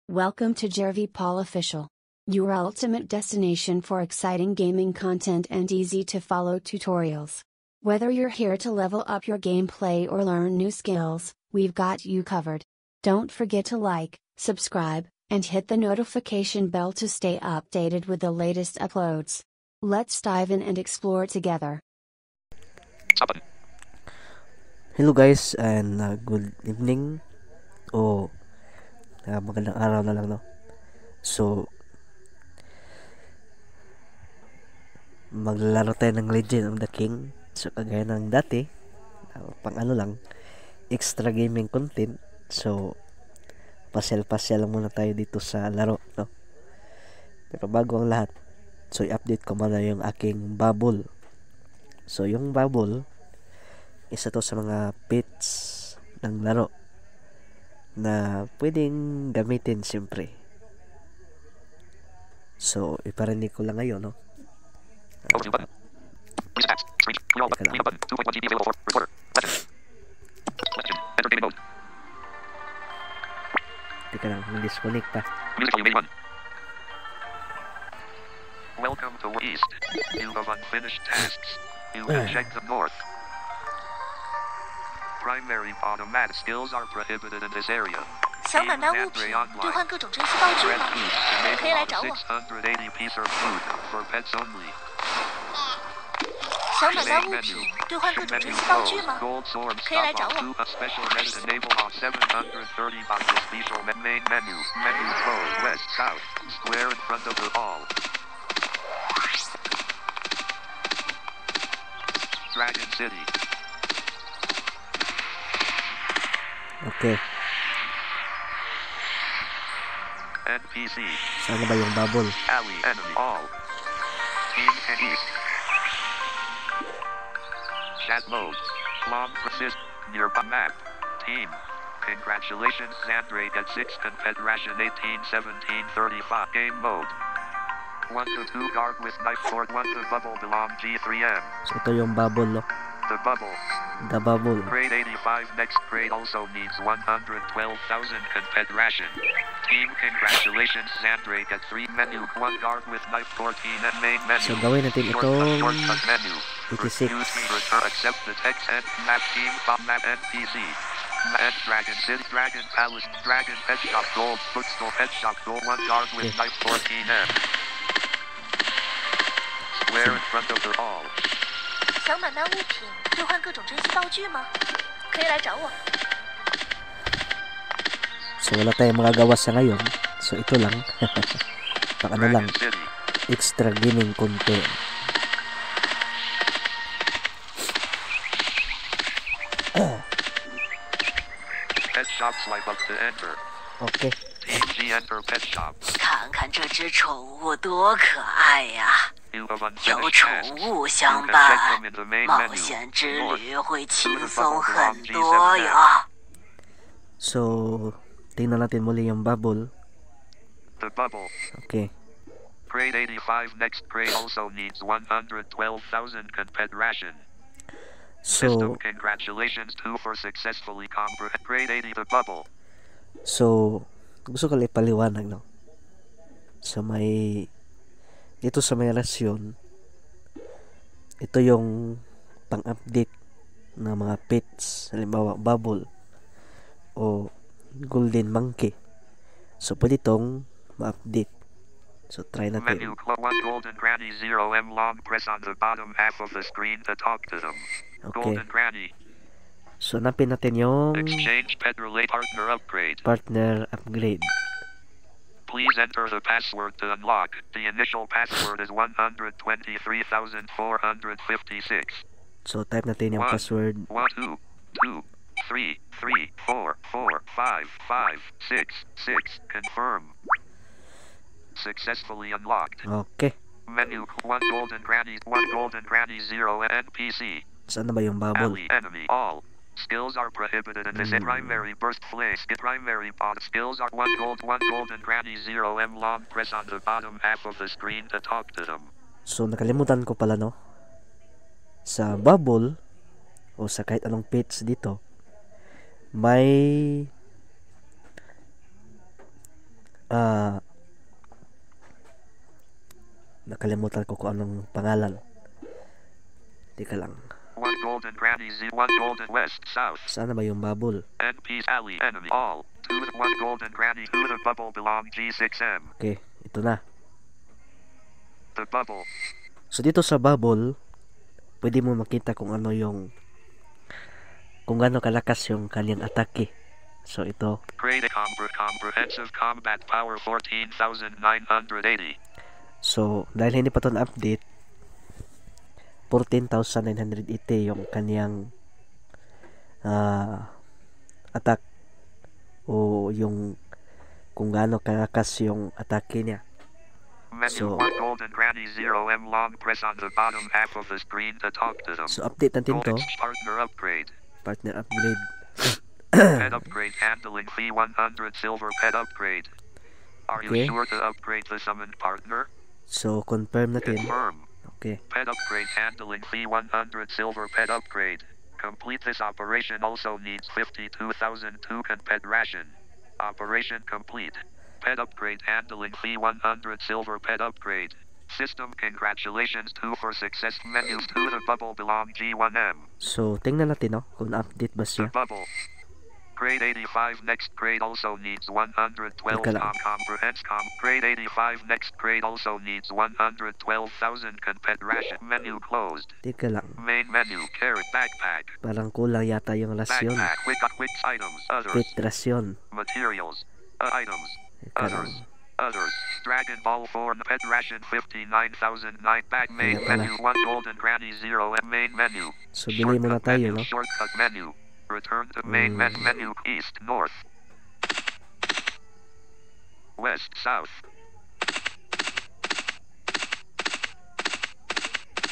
Welcome to Jervy Paul Official, your ultimate destination for exciting gaming content and easy to follow tutorials. Whether you're here to level up your gameplay or learn new skills, we've got you covered. Don't forget to like, subscribe, and hit the notification bell to stay updated with the latest uploads. Let's dive in and explore together. Hello guys and good evening o magandang araw na lang, no? So maglalaro tayo ng Legend of the King. So kagaya ng dati, pang lang, extra gaming content. So pasyal lang muna tayo dito sa laro, no? Pero bago ang lahat, so i-update ko muna yung aking bubble. So yung bubble, isa to sa mga pets ng laro na pwedeng gamitin siyempre. So iparinig ko lang ngayon, no? Teka lang, disconnect pa. Welcome to East. You have unfinished tasks. You can check the north. Primary automatic skills are prohibited in this area. 想买卖物品，兑换各种珍稀道具吗？可以来找我。680 piece of food for pets only. 想买卖物品，兑换各种珍稀道具吗？可以来找我。 Special method enable on 730 box special main menu. Menu close west south square in front of the hall. Dragon City. Okay. NPC. Saan na ba yung bubble? Alley enemy all. Team and east. Chat mode. Long persist. Nearby map. Team. Congratulations, Zandrake at 6 Confederation 18-17-35. Game mode. 1 to 2 guard with knife sword. 1 to bubble belong G3M. So ito yung bubble, no? The bubble. The bubble. Grade 85 next grade also needs 112,000 Confederation. Team congratulations, Zandrake at 3 menu. 1 guard with knife 14 and main menu. So gawin natin itong Shortcut menu. 86. Accept the text and map team from map NPC. And Dragon City, Dragon Palace, Dragon Pet Shop Gold, Bookstore Pet Shop Gold, 1 guard with knife 14M. Square in front of the hall. 想买卖物品，兑换各种珍稀道具吗？可以来找我。 So wala tayong magagawa sa ngayon. So ito lang. Pang lang, extra gaming content. Pet shop swipe up to enter. Okay. G enter pet shop. 看看这只宠物多可爱呀！ You have 有 unfinished 宠 tasks. 物 You 相 can check 伴， them in the main 冒 menu. 险之 North. 旅会轻松很多呀。 So tingnan natin muli yung bubble. The bubble. Okay. Grade 85 next grade also needs 112,000 Confederation. System So congratulations to for successfully comprehend grade 80 the bubble. So gusto ko lang ipaliwanag, no? So may dito sa may rasyon, ito yung pang-update ng mga pets, halimbawa bubble o golden monkey. So pwede itong ma-update. So try Menu natin. 1 golden granny 0M long press on the bottom half of the screen to talk to them. Okay. Golden granny. So napin natin yung Exchange pet relate partner upgrade. partner upgrade. Please enter the password to unlock. The initial password is 123,456. So type natin yung password. 1 2 2 3 3 4 4 5 5 6 6. Confirm. Successfully unlocked. Okay. Menu 1 golden granny 0 NPC. Saan na ba yung bubble? Alley enemy all. Skills are prohibited in this primary burst flash. Primary pod skills are 1 golden granny 0M long press on the bottom half of the screen to talk to them. So nakalimutan ko pala, no? Sa bubble o sa kahit anong pets dito, may ah nakalimutan ko kung anong pangalan. Teka lang. 1 golden granny Z, 1 golden west south. Saan na ba yung bubble? NP's alley enemy all. 2 1 golden granny to the bubble belong G6M. Okay, ito na. The bubble. So dito sa bubble, pwede mo makita kung ano yung kung gaano kalakas yung kanyang atake. So ito. Grade comprehensive combat power 14,980. So dahil hindi pa ito na-update, 14,980 yung kanyang attack o yung kung gaano kalakas yung atake niya. Menu So 1 golden granny 0M long press on the bottom half of the screen to talk to them. So update natin to. Gold partner upgrade. Partner upgrade. Pet upgrade handling fee 100 silver pet upgrade. Are you Okay. sure to upgrade the summoned partner? So confirm natin. Confirm. Okay. Pet upgrade handling fee 100 silver pet upgrade. Complete this operation also needs 52,002 pet ration. Operation complete. Pet upgrade handling fee 100 silver pet upgrade. System congratulations 2 for success menus to the bubble belong G1M. So tingnan natin no kung update ba The siya. bubble. Grade 85 next grade also needs 112 Teka lang. comprehends grade 85 next grade also needs 112,000 pet ration menu closed. Teka lang. Main menu carrot backpack. Parang kulang yata yung rasyon. Backpack quick items others Quick rasyon. materials items Teka lang. others Dragon Ball 4 pet ration 59,009 back main Kaya pala. menu 1 golden granny 0 and main menu. So bili muna Shortcut tayo menu, no. Shortcut menu. Return to main menu east north west south.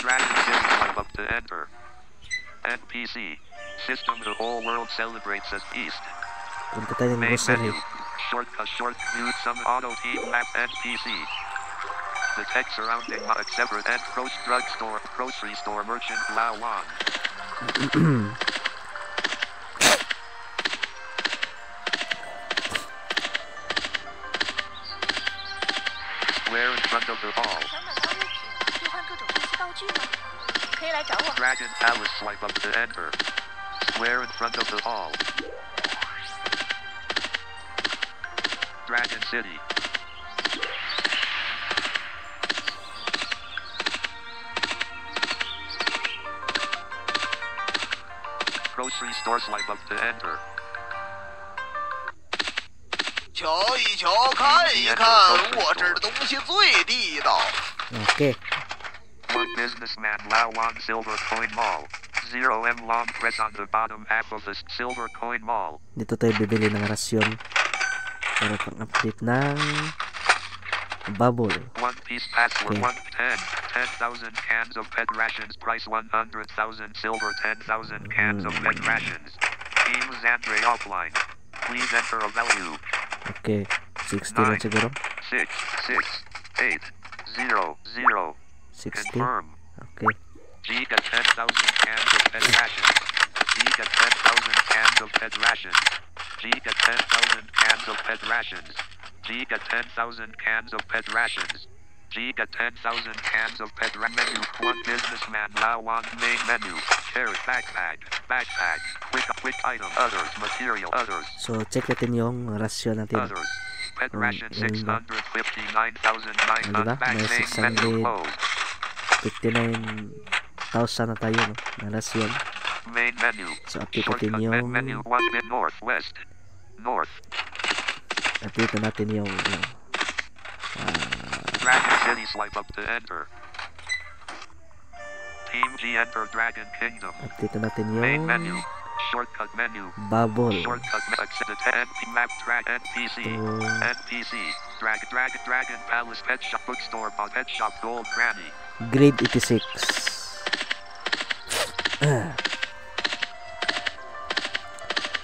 Dragon City climb up to enter. NPC system the whole world celebrates as east. Punta tayo ng Main grocery. menu. Short view some auto team map NPC. The text surrounding Separate and drugstore grocery store merchant Lao Wan. Square in front of the hall. 想买到物品，兑换各种珍稀道具吗？可以来找我。 Dragon Palace swipe up to enter. Square in front of the hall. Dragon City. Grocery store swipe up to enter. 瞧一瞧，看一看，我这儿的东西最地道。 Okay. One businessman Lao Wan Silver Coin Mall. 0M long press on the bottom half of the silver coin mall. Dito tayo bibili ng rasyon para pang update ng bubble. One piece password Okay. 10,000 cans of pet rations price 100,000 silver 10,000 cans of pet rations. Team Zandre offline. Please enter a value. Okay. 60 lang siguro. 6 6 8 0 0. 60. Confirm. Okay. Giga 10,000 cans of pet rations. Giga 10,000 cans of pet rations. Giga 10,000 cans of pet rations. Giga 10,000 cans of pet rations. Giga 10,000 cans of pet menu. One businessman Lao Wan main menu. Carrot backpack. Backpack. Quick item. Others. Material. Others. So check natin yung rasyon natin. Others. Pet ration yun ba? 659,900. Back May main menu 600. closed. 59,000 na tayo no, na rasyon. Main menu. So update Shortcut natin yung menu 1 bit north west. North. update natin yung Dragon City swipe up to enter. Team G enter Dragon Kingdom. update natin Main yung menu. Shortcut menu. bubble. Shortcut exit NP map drag NPC. Ito. NPC. Dragon Palace Pet Shop Bookstore Pet Shop Gold Granny. Grade 86.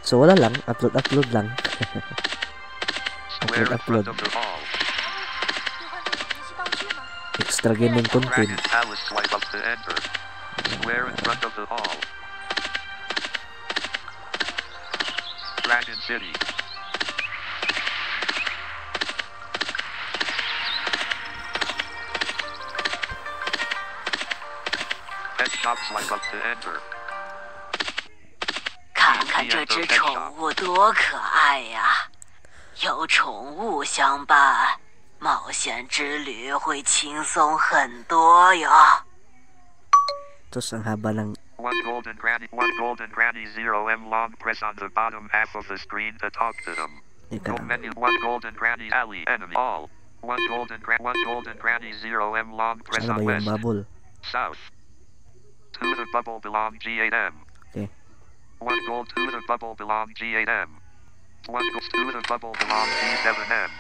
So wala lang, upload lang. Square in Upload. front of the hall. 兑换各种珍稀道具吗？ Extra gaming content. Dragon Palace swipe up to enter. Square in front of the hall. Dragon City. shop swipe up to enter. 看看这只宠物多可爱呀！有宠物相伴，冒险之旅会轻松很多哟。 Tapos ang haba ng One golden granny 0M long press on the bottom half of the screen to talk to them. Ika Go lang. menu one golden granny alley enemy all. One golden granny 0M long press Sana on ba yung west bubble? south. To the bubble belong G8M. Okay. One gold to the bubble belong G8M. One gold to the bubble belong G7M.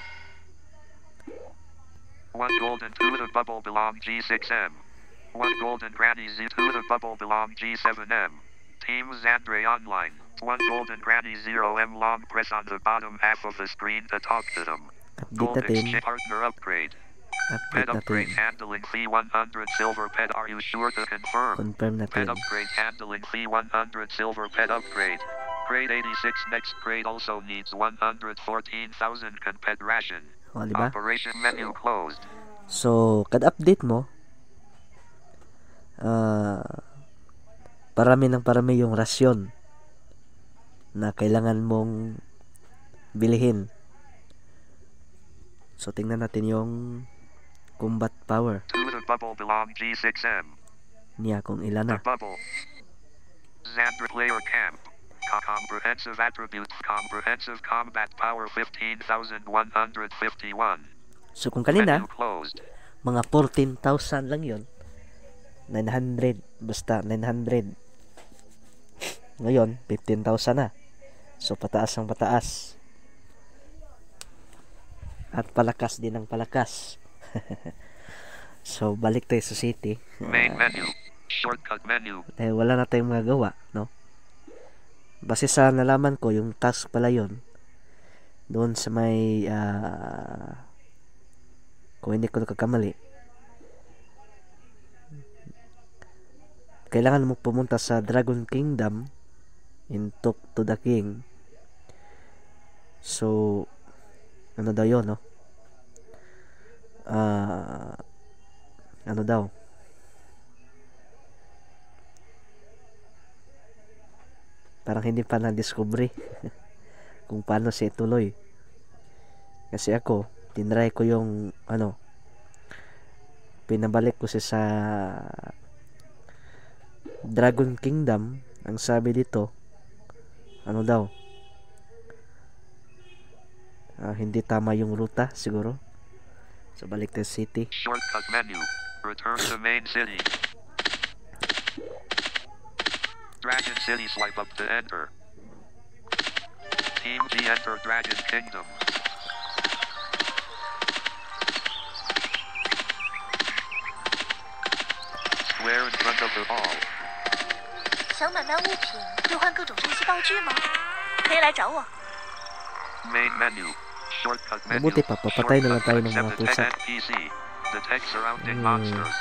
One golden to the bubble belong G6M. One golden granny Z to the bubble belong G7M. Team Xandre online. One golden granny 0M long press on the bottom half of the screen to talk to them. Update Gold natin. exchange partner upgrade. Update Pet upgrade natin. handling fee 100 silver pet. Are you sure to confirm? Confirm Pet natin. upgrade handling fee 100 silver pet upgrade. Grade 86 next grade also needs 114,000 pet ration. O, diba? Operation menu closed. So, kada update mo, parami ng parami yung rasyon na kailangan mong bilihin. So, tingnan natin yung combat power To the bubble belong G6M. niya kung ilan na. The bubble. Xandra player camp. Comprehensive attributes. Comprehensive combat power 15,151. So, kung kanina, Menu closed. mga 14,000 lang yun. 900. Basta 900. Ngayon, 15,000 na. So, pataas ang pataas. At palakas din ang palakas. So, balik tayo sa city. Main menu. Shortcut menu. Dahil wala na tayong magagawa, no? Base sa nalaman ko, yung task pala yun, doon sa may, kung hindi ko nakakamali, kailangan mo pumunta sa Dragon Kingdom and talk to the king. So, ano daw yun, no? Ano daw? Parang hindi pa na-discovery kung paano siya ituloy. Kasi ako, tinry ko yung, pinabalik ko siya sa Dragon Kingdom. Ang sabi dito, ano daw, hindi tama yung ruta siguro. So, balik tayo city. Shortcut menu. Return to main city. Dragon City swipe up to enter. Team G enter Dragon Kingdom. Square in front of the hall. 想买卖物品、兑换各种珍稀道具吗？可以来找我。 Main menu. Shortcut menu. Mabuti pa, papatay na lang tayo ng mga Shortcut pusa. accept NPC. Detect surrounding monsters.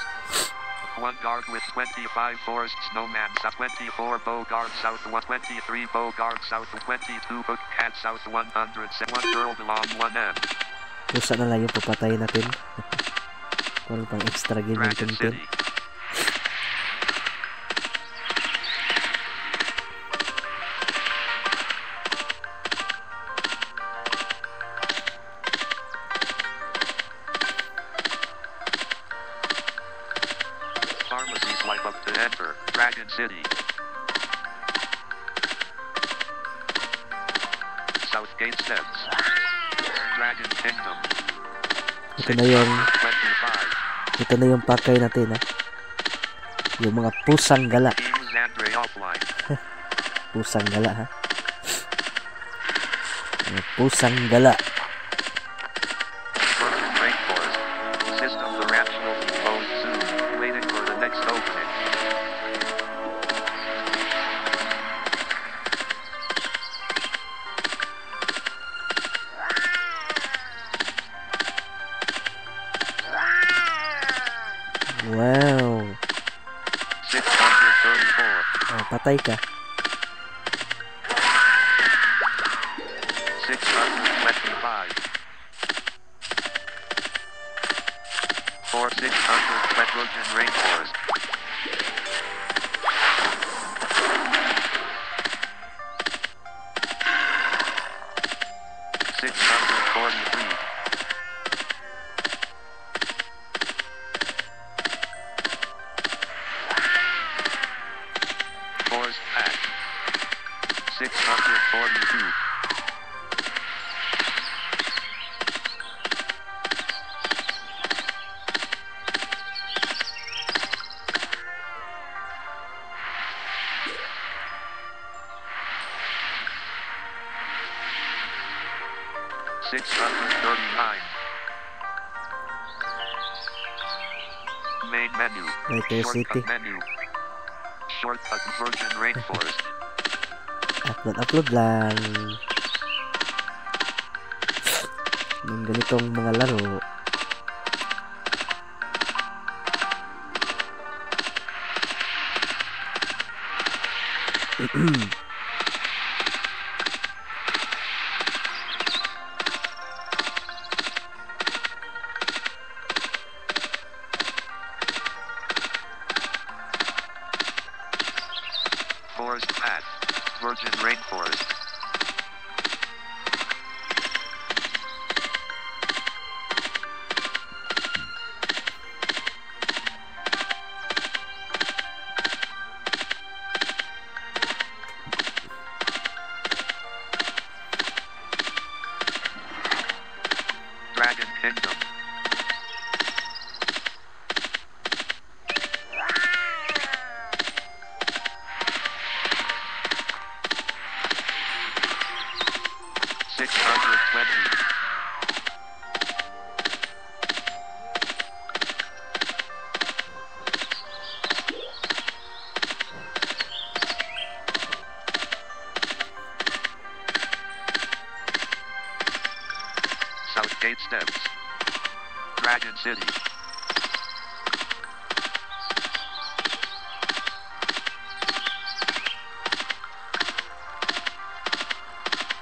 One guard with 25 forest snowman south, 24 bow guard south, 123 bow guard south, 22 hook cat south, 100 one girl belong 1M. Pusa na lang yung papatayin natin. Para pang extra game yung Dragon content. City. Pharmacy swipe up to enter Dragon City. Southgate steps. Dragon Kingdom. Ito na yung 25. ito na yung pakay natin, ha. Yung mga pusang gala. Team Xandre offline. Pusang gala, ha. Mga pusang gala. Frozen rainforest. System the ranch will be closed soon. Waiting for the next opening. Wow. 634. Patay ka. 625. For 600 Petrogen Rainforest. 642. Main menu. Writer City. Shortcut menu. Shortcut Virgin Rainforest. Upload lang. Ng ganitong mga laro. Forest Path. Virgin Rainforest. Dragon Kingdom. Southgate Steps. Dragon City.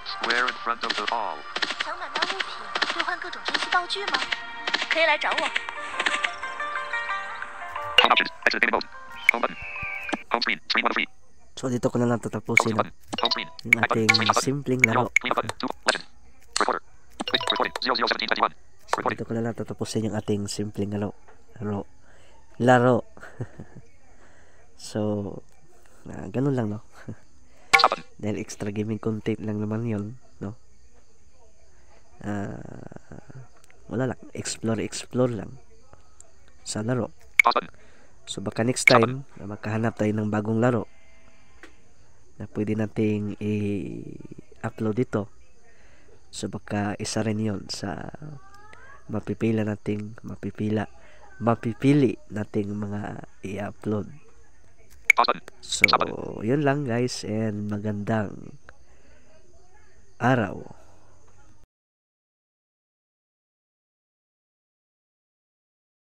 Square in front of the hall. 想买卖物品、兑换各种珍稀道具吗？可以来找我。 Home options. Exit gaming mode. Home button. Home screen. Screen 1 of 3. So dito ko na lang Home tatapusin screen button. Home screen. yung Back button. ating Screen up button. simpleng Zero. laro. Clean up button. 2. Legend. Recorder. Quick. Recording. 001721. So Recording. dito ko na lang tatapusin yung ating simpleng laro. So ganun lang, no? Stop button. Dahil extra gaming content lang naman yun, no? Wala lang, explore lang sa laro. Pause button. So baka next time magkahanap tayo ng bagong laro na pwede nating i-upload dito. So baka isa rin yun sa mapipili nating mga i-upload. Pause button. So yun lang guys, and magandang araw.